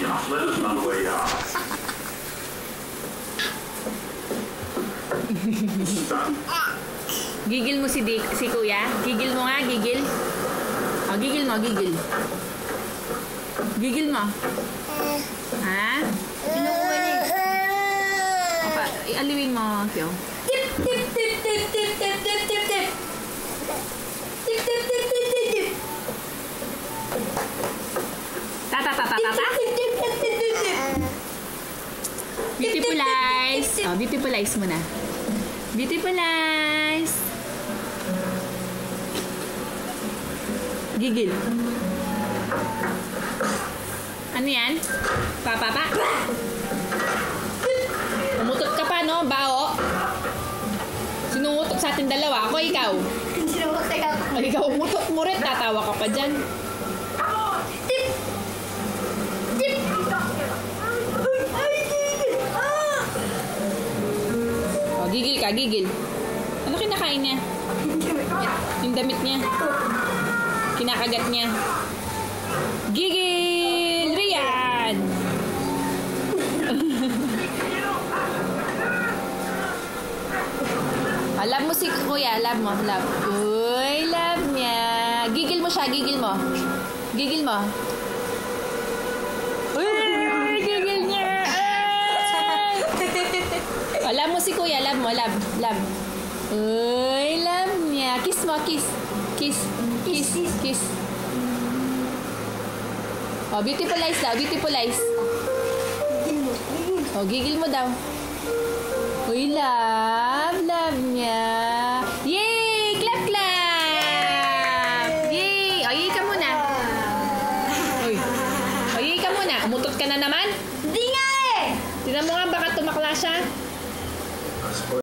Just let us know where you are. Stop. Gigil mo si Kuya? Gigil mo nga, gigil. O, gigil mo, gigil. Gigil mo. Ha? Pinukuha niya. Opa, ialiwin mo, Kyo. Tip, tip, tip, tip, tip, tip, tip, tip, tip. Tip, tip, tip, tip, tip, tip. Ta-ta-ta-ta-ta-ta. Tip, tip, tip, tip, tip, tip. Beautifulize. O, beautifulize mo na. Beautifulize. Gigil. Ano yan? Pa. Umutot ka pa, no? Bao. Sinungutot sa ating dalawa. Ako, ikaw. Sinumusay ako. Ay, ikaw, umutot mo rin. Tatawa ka pa dyan. Tip. Tip. Ay, gigil. O, gigil ka, gigil. Ano kinakain niya? Yung damit niya. Kinakagat niya. Gigil! Rian! Love mo si Kuya. Love mo. Love. Uy, love niya. Gigil mo siya. Gigil mo. Gigil mo. Uy, gigil niya. Love mo si Kuya. Love mo. Love. Love. Uy, love niya. Kiss mo. Kiss. Kiss. Kiss. Kiss. Oh, beautifulize daw. Beautifulize. Oh, gigil mo daw. Uy, love. Love niya. Yay! Clap, clap! Yay! O, yay ka muna. Uy. O, yay ka muna. Umutot ka na naman. Hindi nga eh! Tignan mo nga, baka tumakla siya.